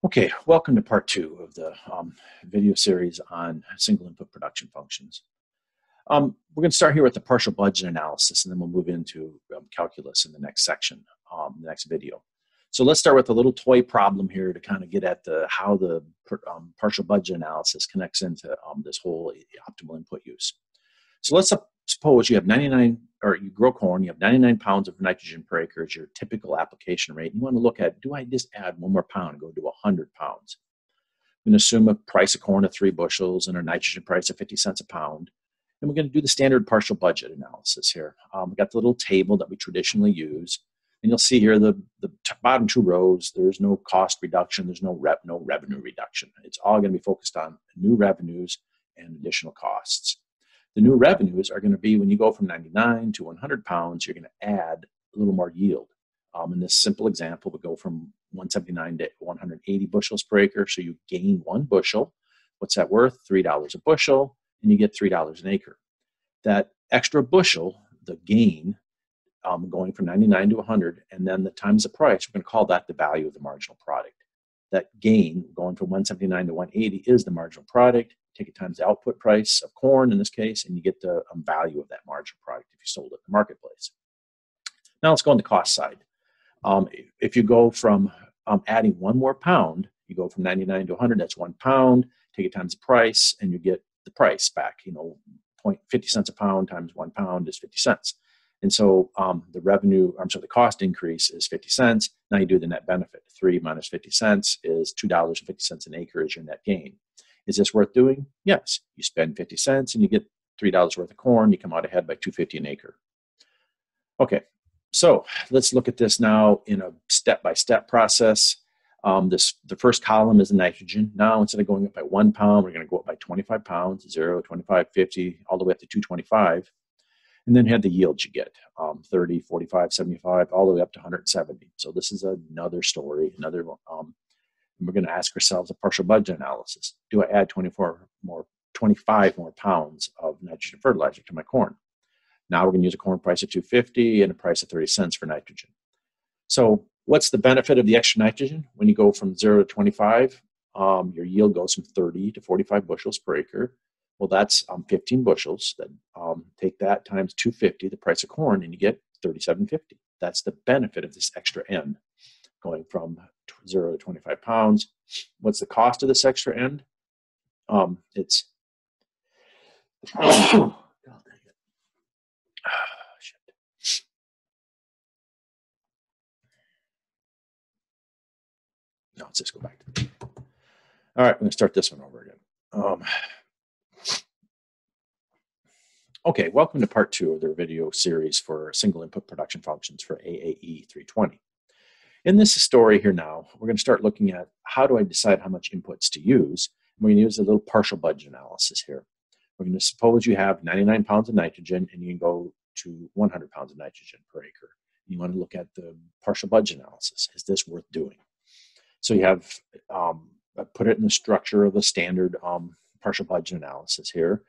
Okay, welcome to part two of the video series on single input production functions. We're going to start here with the partial budget analysis, and then we'll move into calculus in the next section, the next video. So let's start with a little toy problem here to kind of get at how the partial budget analysis connects into this whole optimal input use. So let's suppose you have 99, or you grow corn, you have 99 pounds of nitrogen per acre as your typical application rate. You want to look at, do I just add one more pound and go to 100 pounds? I'm going to assume a price of corn of 3 bushels and a nitrogen price of 50 cents a pound. And we're going to do the standard partial budget analysis here. We've got the little table that we traditionally use. And you'll see here the bottom 2 rows, there's no cost reduction, there's no revenue reduction. It's all going to be focused on new revenues and additional costs. The new revenues are going to be when you go from 99 to 100 pounds, you're going to add a little more yield. In this simple example, we go from 179 to 180 bushels per acre, so you gain 1 bushel. What's that worth? $3 a bushel, and you get $3 an acre. That extra bushel, the gain, going from 99 to 100, and then the times the price, we're going to call that the value of the marginal product. That gain, going from 179 to 180, is the marginal product. Take it times the output price of corn in this case, and you get the value of that marginal product if you sold it in the marketplace. Now let's go on the cost side. If you go from adding 1 more pound, you go from 99 to 100, that's 1 pound. Take it times the price, and you get the price back. 50 cents a pound times 1 pound is 50 cents. And so the cost increase is 50 cents. Now you do the net benefit. 3 minus 50 cents is $2.50 an acre is your net gain. Is this worth doing? Yes. You spend 50 cents and you get $3 worth of corn. You come out ahead by $2.50 an acre. Okay, so let's look at this now in a step-by-step process. The first column is the nitrogen. Now instead of going up by 1 pound, we're going to go up by 25 pounds, 0, 25, 50, all the way up to 225. And then you have the yields you get, 30, 45, 75, all the way up to 170. So this is another story, we're going to ask ourselves a partial budget analysis. Do I add 25 more pounds of nitrogen fertilizer to my corn? Now we're going to use a corn price of $2.50 and a price of 30 cents for nitrogen. So what's the benefit of the extra nitrogen? When you go from 0 to 25, your yield goes from 30 to 45 bushels per acre. Well, that's 15 bushels. Take that times $2.50, the price of corn, and you get $37.50. That's the benefit of this extra N, going from 0 to 25 pounds. What's the cost of this extra N? It's oh, God dang it. Shit. No, let's just go back to the table. All right, I'm going to start this one over again. Okay, welcome to part 2 of the video series for single input production functions for AAE 320. In this story here now, we're going to start looking at how do I decide how much inputs to use. We're going to use a little partial budget analysis here. We're going to suppose you have 99 pounds of nitrogen and you can go to 100 pounds of nitrogen per acre. You want to look at the partial budget analysis. Is this worth doing? So you have, put it in the structure of the standard partial budget analysis here.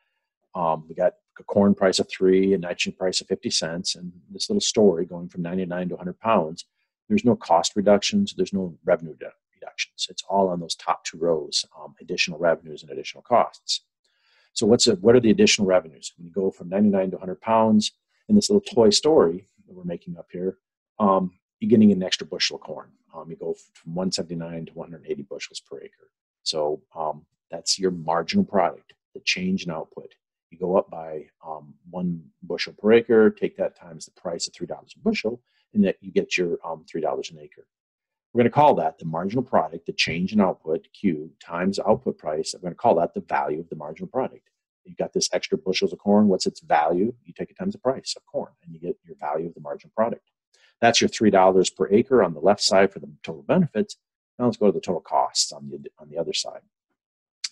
We got a corn price of 3, a nitrogen price of 50 cents, and this little story going from 99 to 100 pounds. There's no cost reductions. There's no revenue reductions. It's all on those top 2 rows, additional revenues and additional costs. So what are the additional revenues? When you go from 99 to 100 pounds in this little toy story that we're making up here, you're getting an extra bushel of corn. You go from 179 to 180 bushels per acre. So that's your marginal product, the change in output. You go up by 1 bushel per acre, take that times the price of $3 a bushel, and that you get your $3 an acre. We're going to call that the marginal product, the change in output, Q, times output price. I'm going to call that the value of the marginal product. You've got this extra bushels of corn. What's its value? You take it times the price of corn, and you get your value of the marginal product. That's your $3 per acre on the left side for the total benefits. Now let's go to the total costs on the other side.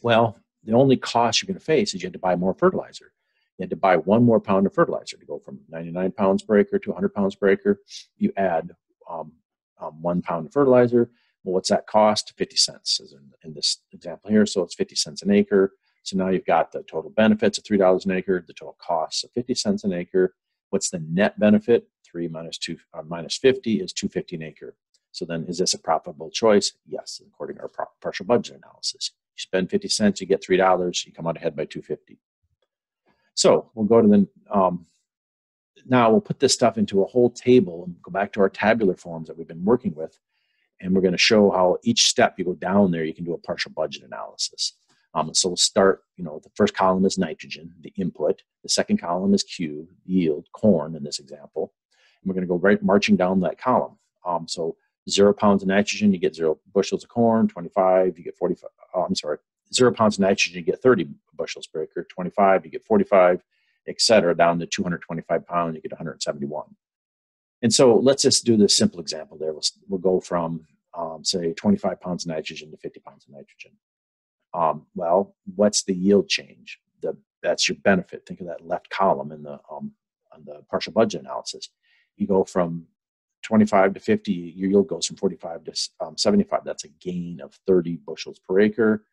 Well, the only cost you're going to face is you had to buy more fertilizer. You had to buy 1 more pound of fertilizer to go from 99 pounds per acre to 100 pounds per acre. You add 1 pound of fertilizer. Well, what's that cost? 50 cents as in this example here. So it's 50 cents an acre. So now you've got the total benefits of $3 an acre, the total costs of 50 cents an acre. What's the net benefit? 3 minus 50 is $2.50 an acre. So then, is this a profitable choice? Yes, according to our partial budget analysis. You spend 50 cents, you get $3, you come out ahead by 250. So we'll go to the, now we'll put this stuff into a whole table and go back to our tabular forms that we've been working with. And we're going to show how each step you go down there, you can do a partial budget analysis. So we'll start, the first column is nitrogen, the input. The second column is Q, yield, corn in this example. And we're going to go right marching down that column. So 0 pounds of nitrogen, you get 0 bushels of corn. 25, you get 45. 0 pounds of nitrogen, you get 30 bushels per acre. 25, you get 45, etc. Down to 225 pounds, you get 171. And so let's just do this simple example there. We'll go from, say, 25 pounds of nitrogen to 50 pounds of nitrogen. Well, what's the yield change? That's your benefit. Think of that left column in on the partial budget analysis. You go from 25 to 50, your yield goes from 45 to 75. That's a gain of 30 bushels per acre.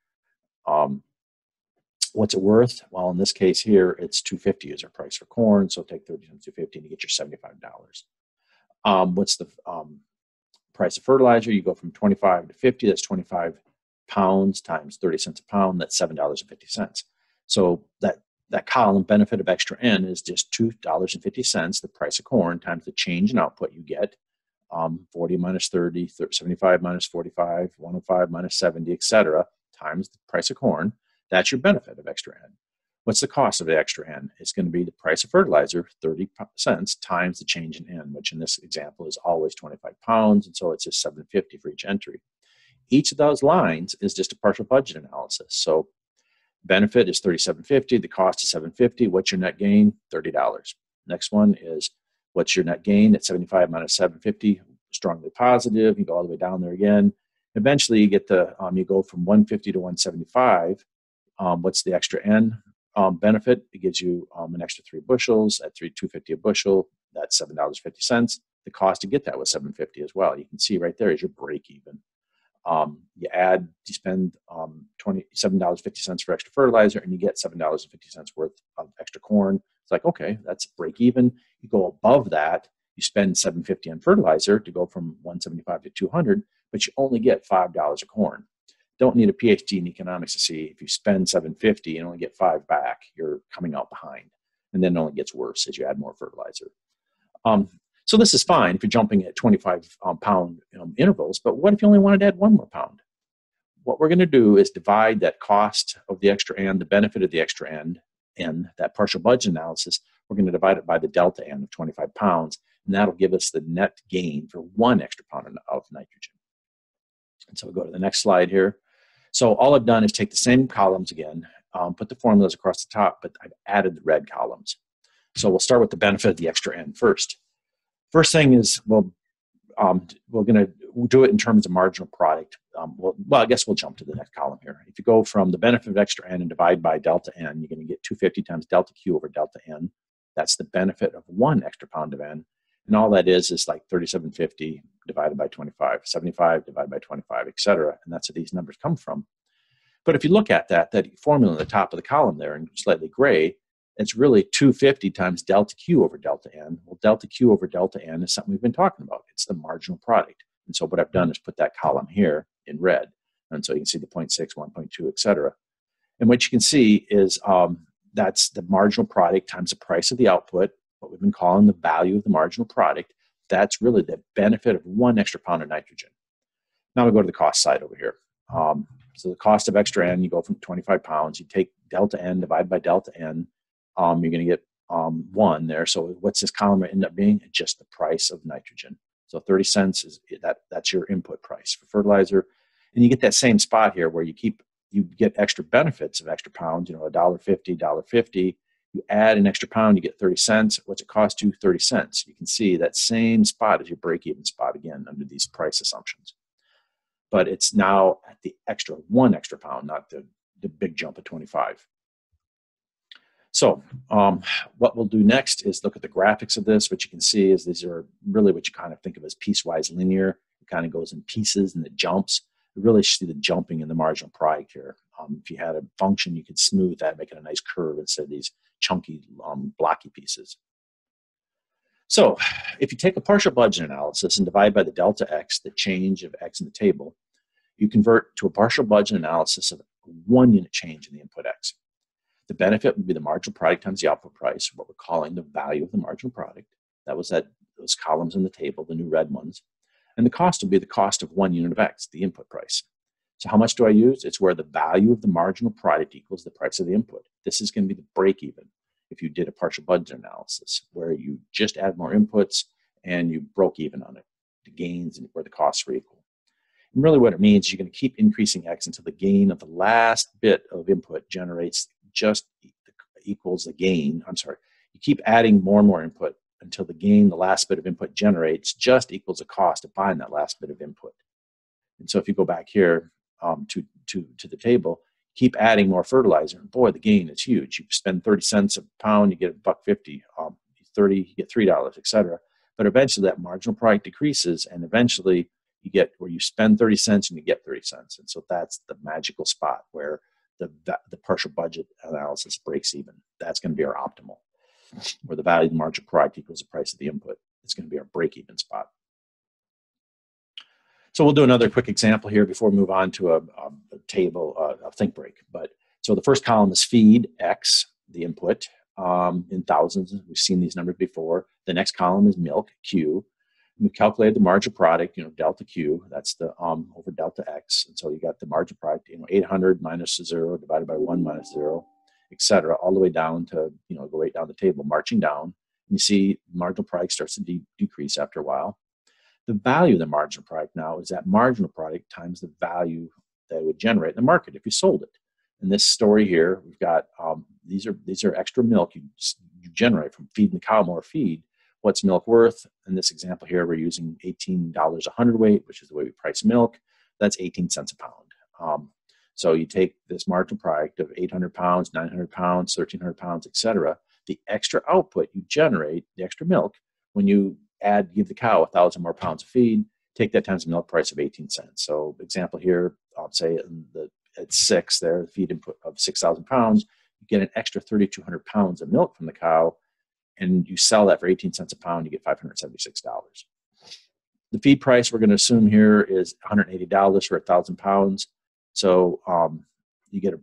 What's it worth? Well, in this case here, it's $2.50 is our price for corn. So take 30 times $2.50 and you get your $75. What's the price of fertilizer? You go from 25 to 50. That's 25 pounds times 30 cents a pound. That's $7.50. So that column, benefit of extra N, is just $2.50, the price of corn, times the change in output you get. 40 minus 30, 75 minus 45, 105 minus 70, etc., times the price of corn. That's your benefit of extra N. What's the cost of the extra N? It's going to be the price of fertilizer, 30 cents, times the change in N, which in this example is always 25 pounds, and so it's just $7.50 for each entry. Each of those lines is just a partial budget analysis. So benefit is $37.50, the cost is $7.50. What's your net gain? $30. Next one is what's your net gain at 75 minus $7.50, strongly positive. You go all the way down there again. Eventually you get the, you go from 150 to 175. What's the extra N benefit? It gives you an extra 3 bushels at $2.50 a bushel. That's $7.50. The cost to get that was $7.50 as well. You can see right there is your break even. You spend $27.50 for extra fertilizer, and you get $7.50 worth of extra corn. It's like, okay, that's break even. You go above that, you spend $7.50 on fertilizer to go from 175 to 200, but you only get $5 of corn. Don't need a PhD in economics to see if you spend $7.50 and only get 5 back, you're coming out behind. And then it only gets worse as you add more fertilizer. So this is fine if you're jumping at 25 pound intervals, but what if you only wanted to add 1 more pound? What we're going to do is divide that cost of the extra N, the benefit of the extra N, that partial budget analysis, we're going to divide it by the delta N of 25 pounds, and that'll give us the net gain for 1 extra pound of nitrogen. And so we'll go to the next slide here. So all I've done is take the same columns again, put the formulas across the top, but I've added the red columns. So we'll start with the benefit of the extra N first. First thing is, we're going to do it in terms of marginal product. Well, I guess we'll jump to the next column here. If you go from the benefit of extra N and divide by delta N, you're going to get 250 times delta Q over delta N. That's the benefit of 1 extra pound of N. And all that is like 37.50 divided by 25, 75 divided by 25, etc. And that's where these numbers come from. But if you look at that formula in the top of the column there in slightly gray, it's really 250 times delta Q over delta N. Well, delta Q over delta N is something we've been talking about. It's the marginal product. And so what I've done is put that column here in red. And so you can see the 0.6, 1.2, etc. And what you can see is that's the marginal product times the price of the output, what we've been calling the value of the marginal product. That's really the benefit of 1 extra pound of nitrogen. Now we go to the cost side over here. So the cost of extra N, you go from 25 pounds, you take delta N divided by delta N. You're going to get 1 there. So what's this column end up being? Just the price of nitrogen. So 30 cents is that's your input price for fertilizer. And you get that same spot here where you get extra benefits of extra pounds, $1.50, $1.50. You add an extra pound, you get 30 cents. What's it cost you? 30 cents. You can see that same spot as your break-even spot again under these price assumptions. But it's now at the 1 extra pound, not the big jump of 25. So what we'll do next is look at the graphics of this. What you can see is these are really what you kind of think of as piecewise linear. It kind of goes in pieces and it jumps. You really see the jumping in the marginal product here. If you had a function, you could smooth that, make it a nice curve instead of these chunky, blocky pieces. So if you take a partial budget analysis and divide by the delta X, the change of X in the table, you convert to a partial budget analysis of 1 unit change in the input X. The benefit would be the marginal product times the output price, what we're calling the value of the marginal product. That was those columns in the table, the new red ones. And the cost will be the cost of 1 unit of X, the input price. So how much do I use? It's where the value of the marginal product equals the price of the input. This is going to be the break even if you did a partial budget analysis, where you just add more inputs and you broke even on it. The gains and where the costs were equal. And really what it means is you're going to keep increasing X until the gain of the last bit of input generates just equals the gain. You keep adding more and more input until the gain, the last bit of input generates, just equals the cost of buying that last bit of input. And so if you go back here to the table, keep adding more fertilizer, and boy, the gain is huge. You spend 30 cents a pound, you get $1.50, 30, you get $3, etc. But eventually that marginal product decreases, and eventually you get where you spend 30 cents and you get 30 cents. And so that's the magical spot where the partial budget analysis breaks even. That's going to be our optimal, where the value of the marginal product equals the price of the input. It's going to be our break-even spot. So we'll do another quick example here before we move on to a table, a think break. So the first column is feed, X, the input, in thousands. We've seen these numbers before. The next column is milk, Q. We calculate the marginal product, delta Q, that's the over delta X. And so you got the marginal product, 800 minus 0 divided by 1 minus 0, etc., all the way down to, go right down the table, marching down. And you see marginal product starts to decrease after a while. The value of the marginal product now is that marginal product times the value that it would generate in the market if you sold it. In this story here, we've got these are extra milk you generate from feeding the cow more feed. What's milk worth? In this example here, we're using $18 a hundredweight, which is the way we price milk. That's 18 cents a pound. So you take this marginal product of 800 pounds, 900 pounds, 1,300 pounds, etc. The extra output you generate, the extra milk, when you give the cow 1,000 more pounds of feed, take that times the milk price of 18 cents. So example here, I'll say at 6 there, the feed input of 6,000 pounds, you get an extra 3,200 pounds of milk from the cow, and you sell that for 18 cents a pound, you get $576. The feed price we're going to assume here is $180 for 1,000 pounds. So you get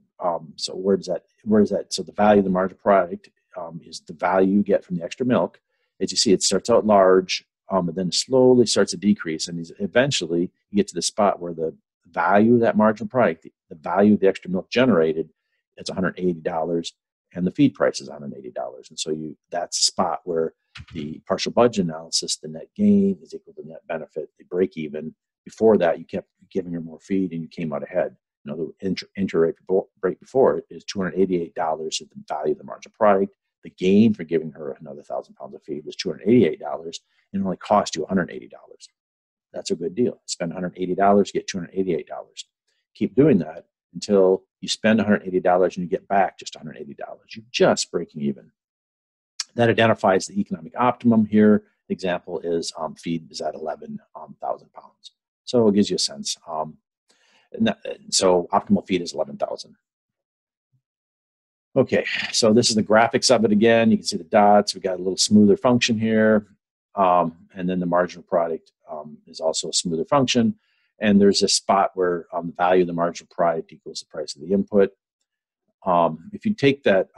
so where does that? So the value of the marginal product is the value you get from the extra milk. As you see, it starts out large, but then slowly starts to decrease, and eventually you get to the spot where the value of that marginal product, the value of the extra milk generated, it's $180, and the feed price is $180. And so that's the spot where the partial budget analysis, the net gain is equal to the net benefit, the break even. Before that, you kept giving her more feed and you came out ahead. The interest rate before it is $288 at the value of the marginal product. The gain for giving her another 1,000 pounds of feed was $288, and it only cost you $180. That's a good deal. Spend $180, get $288. Keep doing that until you spend $180 and you get back just $180. You're just breaking even. That identifies the economic optimum here. The example is feed is at 11,000 pounds. So it gives you a sense. So optimal feed is 11,000. Okay, so this is the graphics of it again. You can see the dots. We got a little smoother function here. And then the marginal product is also a smoother function. And there's a spot where the value of the marginal product equals the price of the input. If you take that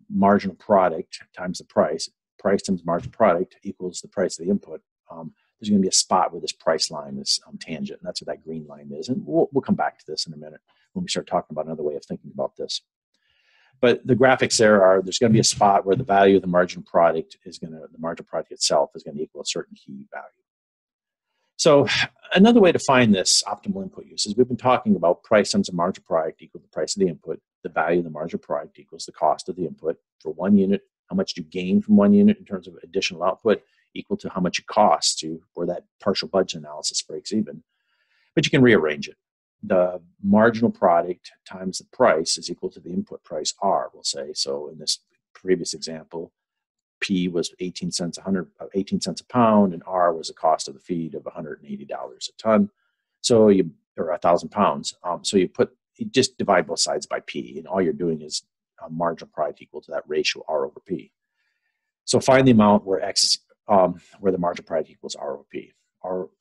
marginal product times the price times marginal product equals the price of the input, there's going to be a spot where this price line is tangent, and that's what that green line is. And we'll come back to this in a minute when we start talking about another way of thinking about this. But the graphics there's going to be a spot where the value of the marginal product the marginal product itself is going to equal a certain key value. So another way to find this optimal input use is we've been talking about price times the marginal product equal the price of the input. The value of the marginal product equals the cost of the input. For 1 unit, how much do you gain from 1 unit in terms of additional output equal to how much it costs you, where that partial budget analysis breaks even. But you can rearrange it. The marginal product times the price is equal to the input price, R, we'll say. So in this previous example, P was 18 cents a pound, and R was the cost of the feed of $180 a ton. So or 1,000 pounds. So you just divide both sides by P, and all you're doing is a marginal product equal to that ratio R over P. So find the amount where X is where the marginal product equals R over P.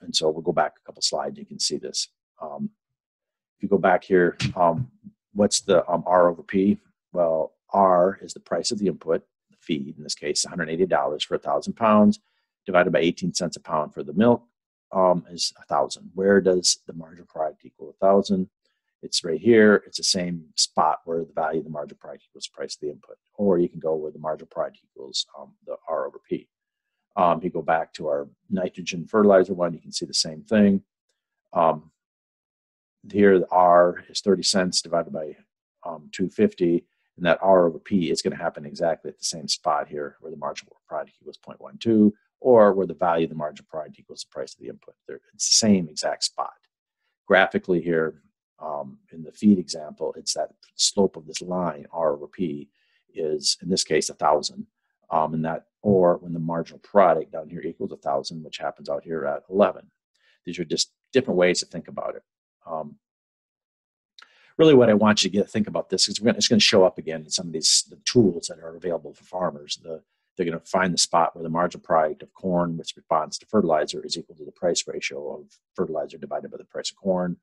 And so we'll go back a couple slides, you can see this. If you go back here, what's the R over P? Well, R is the price of the input, the feed, in this case, $180 for 1,000 pounds, divided by 18 cents a pound for the milk is 1,000. Where does the marginal product equal 1,000? It's right here. It's the same spot where the value of the marginal product equals the price of the input. Or you can go where the marginal product equals the R over P. You go back to our nitrogen fertilizer one, you can see the same thing. Here, the R is 30 cents divided by 250, and that R over P is going to happen exactly at the same spot here where the marginal product equals 0.12, or where the value of the marginal product equals the price of the input. It's the same exact spot. Graphically here, in the feed example, it's that slope of this line, R over P, is, in this case, 1,000. And that, or when the marginal product down here equals 1,000, which happens out here at 11. These are just different ways to think about it. Really what I want you to think about this is it's going to show up again in some of these tools that are available for farmers. They're going to find the spot where the marginal product of corn, which responds to fertilizer, is equal to the price ratio of fertilizer divided by the price of corn.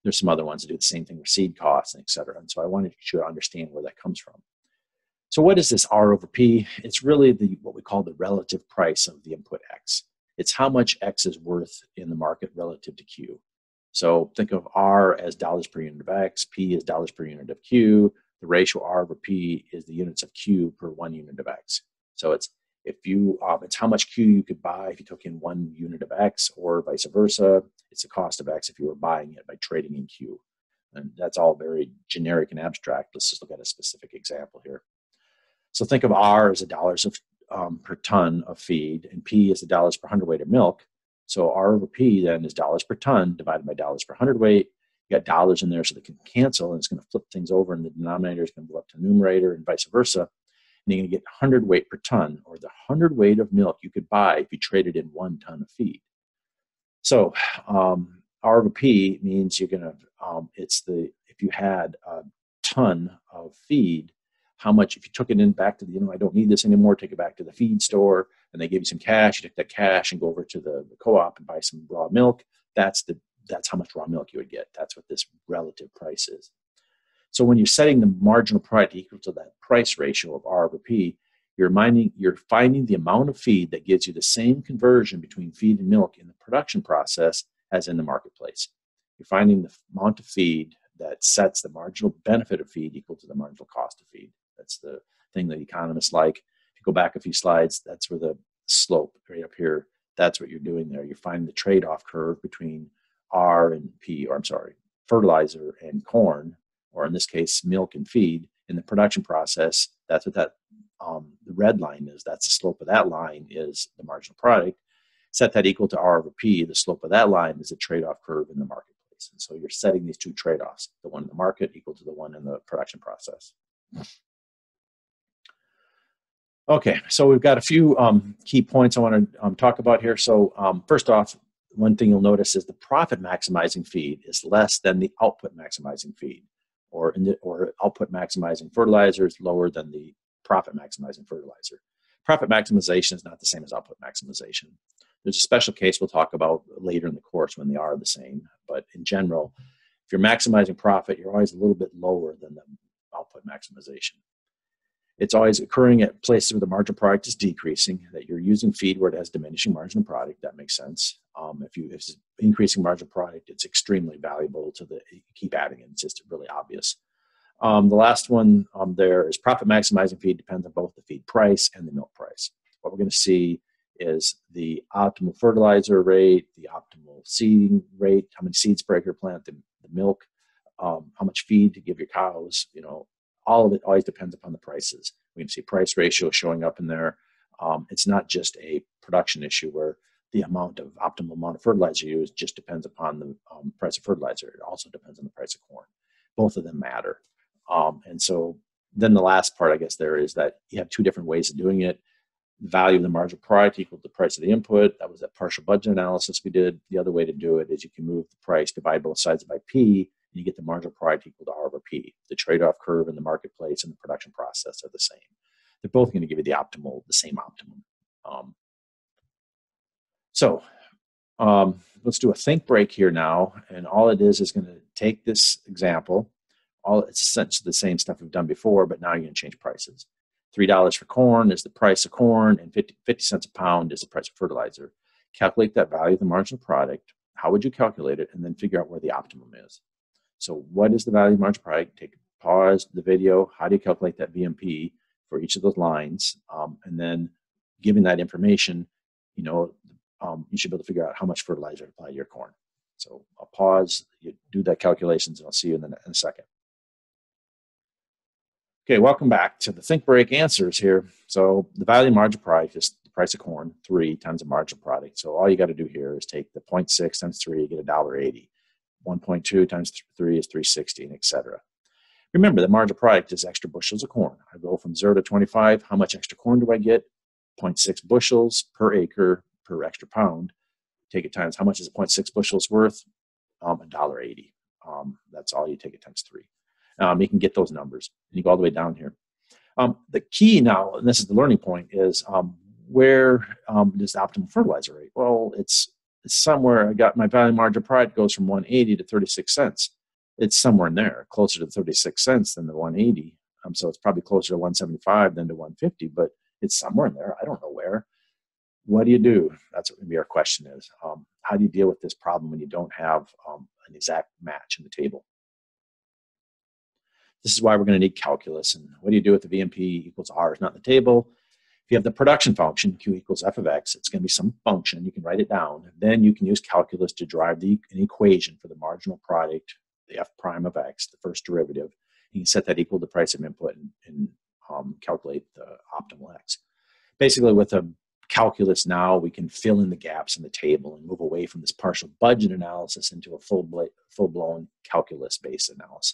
There's some other ones that do the same thing with seed costs, and et cetera. And so I wanted you to understand where that comes from. So what is this R over P? It's really what we call the relative price of the input X. It's how much X is worth in the market relative to Q. So think of R as dollars per unit of X, P as dollars per unit of Q. The ratio R over P is the units of Q per 1 unit of X. So it's how much Q you could buy if you took in 1 unit of X, or vice versa. It's the cost of X if you were buying it by trading in Q. And that's all very generic and abstract. Let's just look at a specific example here. So think of R as dollars per ton of feed, and P is the dollars per hundredweight of milk. So R over P then is dollars per ton divided by dollars per hundredweight. You got dollars in there so they can cancel, and it's going to flip things over, and the denominator is going to go up to the numerator, and vice versa. And you're going to get hundredweight per ton, or the hundredweight of milk you could buy if you traded in 1 ton of feed. So R over P means you're going to, if you had a ton of feed, how much, if you took it in back to the, I don't need this anymore, take it back to the feed store, and they give you some cash, you take that cash and go over to the co-op and buy some raw milk, that's how much raw milk you would get. That's what this relative price is. So when you're setting the marginal product equal to that price ratio of R over P, you're finding the amount of feed that gives you the same conversion between feed and milk in the production process as in the marketplace. You're finding the amount of feed that sets the marginal benefit of feed equal to the marginal cost of feed. That's the thing that economists like. If you go back a few slides, that's where the slope right up here, that's what you're doing there. You're finding the trade-off curve between R and P, fertilizer and corn, or in this case, milk and feed. In the production process, that's what that the red line is. That's the slope of that line is the marginal product. Set that equal to R over P. The slope of that line is the trade-off curve in the marketplace. And so you're setting these two trade-offs, the one in the market equal to the one in the production process. Okay, so we've got a few key points I want to talk about here. So first off, one thing you'll notice is the profit maximizing feed is less than the output maximizing feed, or output maximizing fertilizer is lower than the profit maximizing fertilizer. Profit maximization is not the same as output maximization. There's a special case we'll talk about later in the course when they are the same, but in general, if you're maximizing profit, you're always a little bit lower than the output maximization. It's always occurring at places where the marginal product is decreasing, that you're using feed where it has diminishing marginal product. That makes sense. If it's increasing marginal product, it's extremely valuable you keep adding it. It's just really obvious. The last one there is profit maximizing feed depends on both the feed price and the milk price. What we're going to see is the optimal fertilizer rate, the optimal seeding rate, how many seeds per acre plant, the milk, how much feed to give your cows, all of it always depends upon the prices. We can see price ratio showing up in there. It's not just a production issue where the optimal amount of fertilizer used just depends upon the price of fertilizer. It also depends on the price of corn. Both of them matter. And so then the last part, I guess, there is that you have two different ways of doing it. The value of the marginal product equal to the price of the input. That was that partial budget analysis we did. The other way to do it is you can move the price, divide both sides by P, and you get the marginal product equal to R over P. The trade-off curve in the marketplace and the production process are the same. They're both going to give you the same optimum. So let's do a think break here now. And all it is going to take this example. It's essentially the same stuff we've done before, but now you're going to change prices. $3 for corn is the price of corn, and 50 cents a pound is the price of fertilizer. Calculate that value of the marginal product. How would you calculate it? And then figure out where the optimum is. So what is the value of marginal product? Pause the video. How do you calculate that VMP for each of those lines? And then given that information, you should be able to figure out how much fertilizer to apply to your corn. So I'll pause, you do that calculations, and I'll see you in a second. Okay, welcome back to the Think Break answers here. So the value of marginal product is the price of corn, 3 times the marginal product. So all you got to do here is take the 0.6 times 3, you get $1.80. 1.2 times 3 is 360, and etc. Remember, the marginal product is extra bushels of corn. I go from 0 to 25. How much extra corn do I get? 0.6 bushels per acre per extra pound. Take it times, how much is 0.6 bushels worth? $1.80. That's all you take it times 3. You can get those numbers, and you go all the way down here. The key now, and this is the learning point, is where is the optimal fertilizer rate? Well, it's somewhere. I got my value margin product goes from 180 to 36 cents. It's somewhere in there, closer to 36 cents than the 180. So it's probably closer to 175 than to 150, but it's somewhere in there. I don't know where. What do you do? That's what maybe our question is. How do you deal with this problem when you don't have an exact match in the table? This is why we're going to need calculus. And what do you do with the VMP equals R is not in the table? If you have the production function, Q equals f of x, it's going to be some function. You can write it down. Then you can use calculus to drive an equation for the marginal product, the f prime of x, the first derivative. You can set that equal to the price of input and calculate the optimal x. Basically, with a calculus now, we can fill in the gaps in the table and move away from this partial budget analysis into a full-blown calculus-based analysis.